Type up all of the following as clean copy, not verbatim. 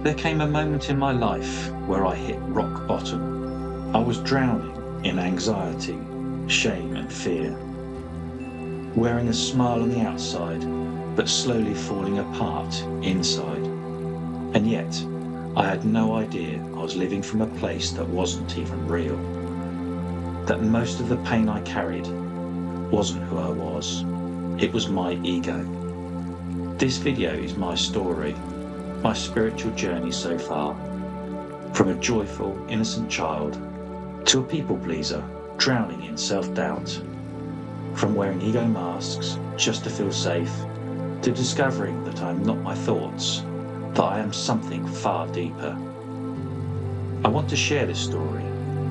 There came a moment in my life where I hit rock bottom. I was drowning in anxiety, shame and fear. Wearing a smile on the outside, but slowly falling apart inside. And yet, I had no idea I was living from a place that wasn't even real. That most of the pain I carried wasn't who I was. It was my ego. This video is my story, my spiritual journey so far. From a joyful, innocent child to a people pleaser drowning in self-doubt. From wearing ego masks just to feel safe, to discovering that I am not my thoughts, that I am something far deeper. I want to share this story,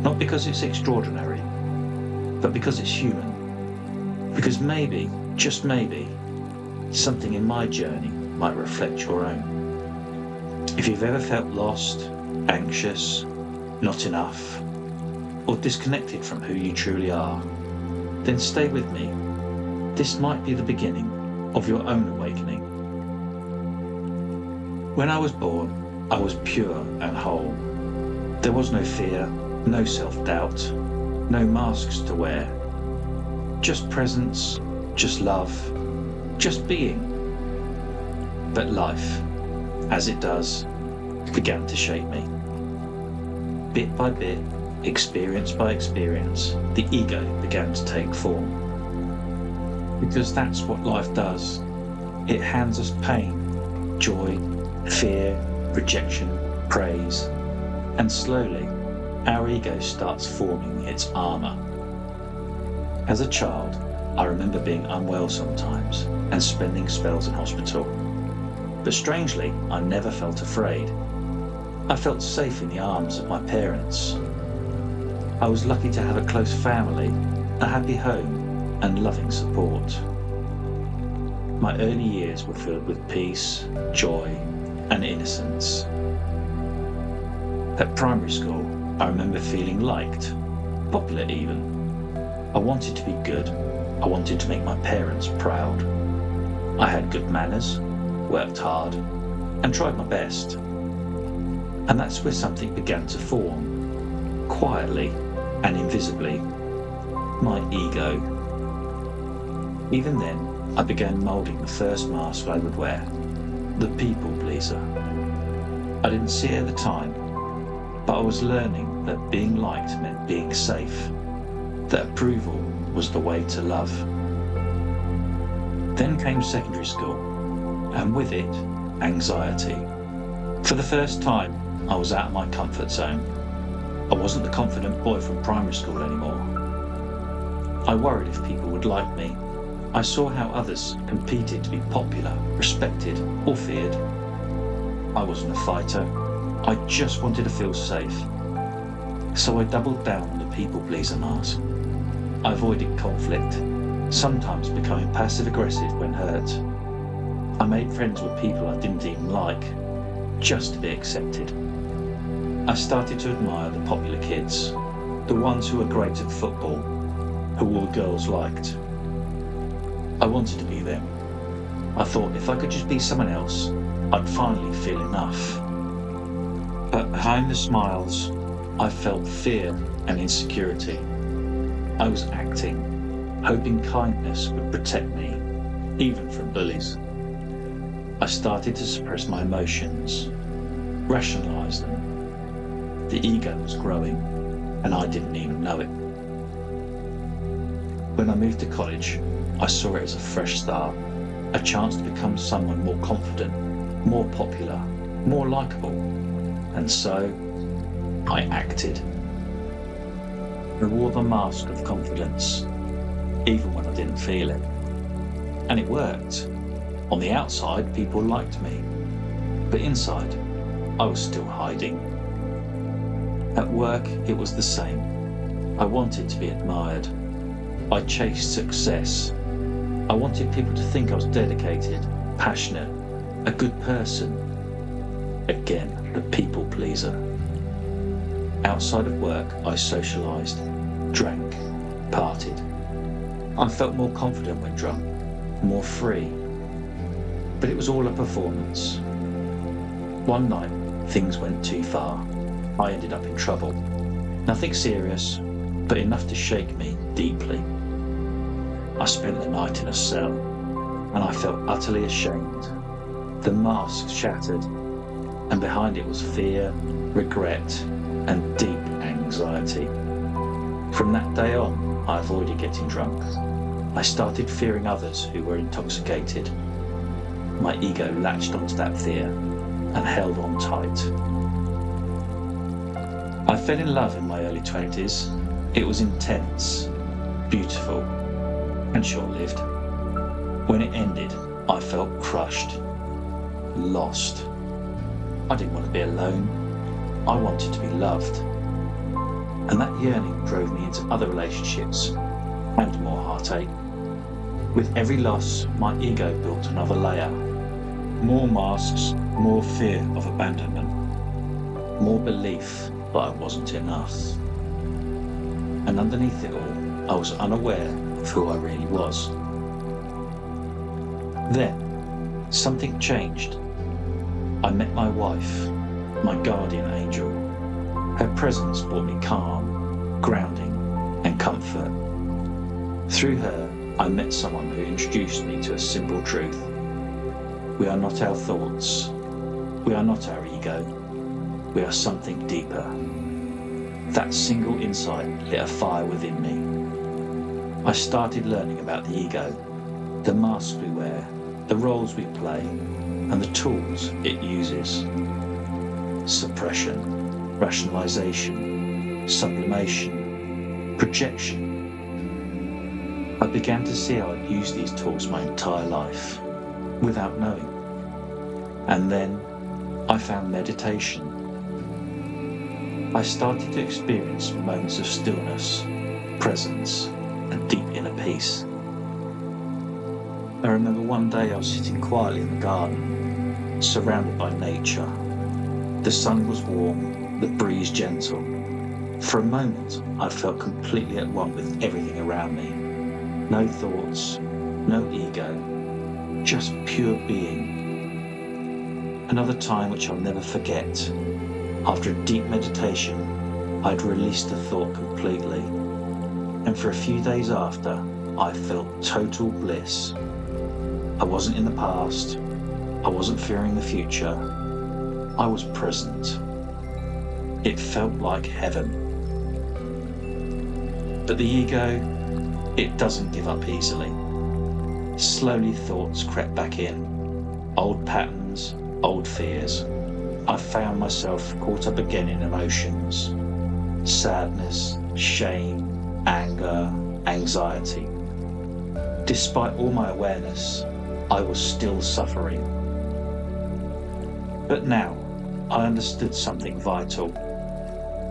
not because it's extraordinary, but because it's human. Because maybe, just maybe, something in my journey might reflect your own. If you've ever felt lost, anxious, not enough, or disconnected from who you truly are, then stay with me. This might be the beginning of your own awakening. When I was born, I was pure and whole. There was no fear, no self-doubt, no masks to wear. Just presence, just love, just being. But life, as it does, began to shape me. Bit by bit, experience by experience, the ego began to take form. Because that's what life does. It hands us pain, joy, fear, rejection, praise, and slowly our ego starts forming its armor. As a child, I remember being unwell sometimes and spending spells in hospital. But strangely, I never felt afraid. I felt safe in the arms of my parents. I was lucky to have a close family, a happy home, and loving support. My early years were filled with peace, joy, and innocence. At primary school, I remember feeling liked, popular even. I wanted to be good. I wanted to make my parents proud. I had good manners, worked hard, and tried my best. And that's where something began to form, quietly and invisibly, my ego. Even then, I began moulding the first mask I would wear, the people pleaser. I didn't see it at the time, but I was learning that being liked meant being safe, that approval was the way to love. Then came secondary school, and with it, anxiety. For the first time, I was out of my comfort zone. I wasn't the confident boy from primary school anymore. I worried if people would like me. I saw how others competed to be popular, respected, or feared. I wasn't a fighter. I just wanted to feel safe. So I doubled down on the people pleaser mask. I avoided conflict, sometimes becoming passive-aggressive when hurt. I made friends with people I didn't even like, just to be accepted. I started to admire the popular kids, the ones who were great at football, who all the girls liked. I wanted to be them. I thought if I could just be someone else, I'd finally feel enough. But behind the smiles, I felt fear and insecurity. I was acting, hoping kindness would protect me, even from bullies. I started to suppress my emotions, rationalize them. The ego was growing, and I didn't even know it. When I moved to college, I saw it as a fresh start, a chance to become someone more confident, more popular, more likable. And so, I acted. I wore the mask of confidence, even when I didn't feel it. And it worked. On the outside, people liked me. But inside, I was still hiding. At work, it was the same. I wanted to be admired. I chased success. I wanted people to think I was dedicated, passionate, a good person. Again, the people pleaser. Outside of work, I socialised, drank, partied. I felt more confident when drunk, more free. But it was all a performance. One night, things went too far. I ended up in trouble. Nothing serious, but enough to shake me deeply. I spent the night in a cell, and I felt utterly ashamed. The mask shattered, and behind it was fear, regret, and deep anxiety. From that day on, I avoided getting drunk. I started fearing others who were intoxicated. My ego latched onto that fear and held on tight. I fell in love in my early 20s. It was intense, beautiful, and short-lived. When it ended, I felt crushed, lost. I didn't want to be alone. I wanted to be loved. And that yearning drove me into other relationships and more heartache. With every loss, my ego built another layer. More masks, more fear of abandonment, more belief that I wasn't enough. And underneath it all, I was unaware of who I really was. Then, something changed. I met my wife, my guardian angel. Her presence brought me calm, grounding, and comfort. Through her, I met someone who introduced me to a simple truth. We are not our thoughts. We are not our ego. We are something deeper. That single insight lit a fire within me. I started learning about the ego, the masks we wear, the roles we play, and the tools it uses. Suppression, rationalization, sublimation, projection. I began to see how I'd used these tools my entire life, without knowing. And then I found meditation. I started to experience moments of stillness, presence, and deep inner peace. I remember one day I was sitting quietly in the garden, surrounded by nature. The sun was warm, the breeze gentle. For a moment, I felt completely at one with everything around me. No thoughts, no ego, just pure being. Another time which I'll never forget. After a deep meditation, I'd released the thought completely. And for a few days after, I felt total bliss. I wasn't in the past. I wasn't fearing the future. I was present. It felt like heaven. But the ego, it doesn't give up easily. Slowly thoughts crept back in. Old patterns, old fears. I found myself caught up again in emotions. Sadness, shame, anger, anxiety. Despite all my awareness, I was still suffering. But now, I understood something vital.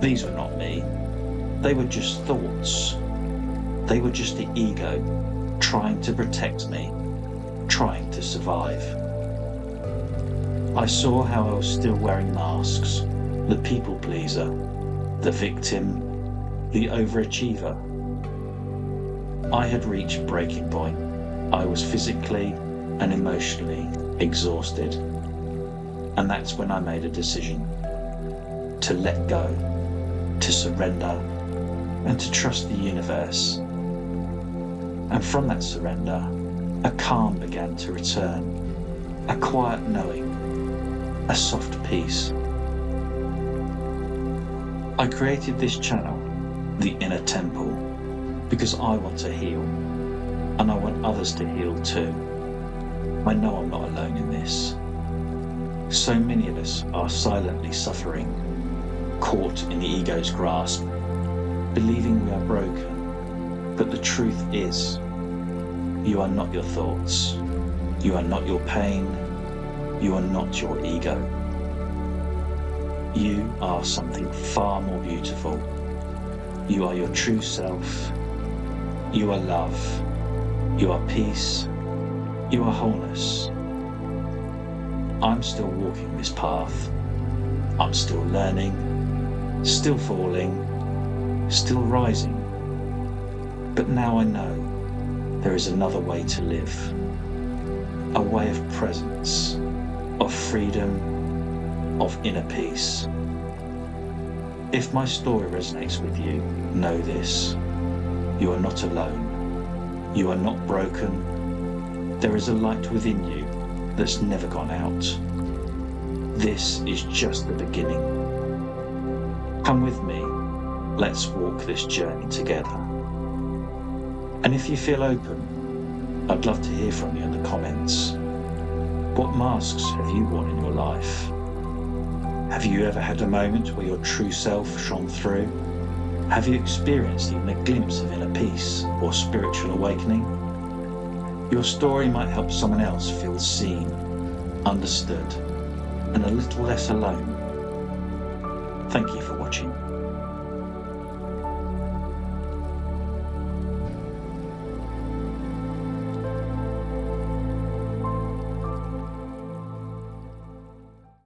These were not me. They were just thoughts. They were just the ego trying to protect me, trying to survive. I saw how I was still wearing masks, the people pleaser, the victim, the overachiever. I had reached breaking point. I was physically and emotionally exhausted. And that's when I made a decision to let go, to surrender, and to trust the universe. And from that surrender, a calm began to return, a quiet knowing, a soft peace. I created this channel, the Inner Temple, because I want to heal, and I want others to heal too. I know I'm not alone in this. So many of us are silently suffering, caught in the ego's grasp, believing we are broken. But the truth is, you are not your thoughts. You are not your pain. You are not your ego. You are something far more beautiful. You are your true self. You are love. You are peace. You are wholeness. I'm still walking this path. I'm still learning, still falling, still rising. But now I know there is another way to live. A way of presence, of freedom, of inner peace. If my story resonates with you, know this: you are not alone. You are not broken. There is a light within you that's never gone out. This is just the beginning. Come with me. Let's walk this journey together. And if you feel open, I'd love to hear from you in the comments. What masks have you worn in your life? Have you ever had a moment where your true self shone through? Have you experienced even a glimpse of inner peace or spiritual awakening? Your story might help someone else feel seen, understood, and a little less alone. Thank you for watching.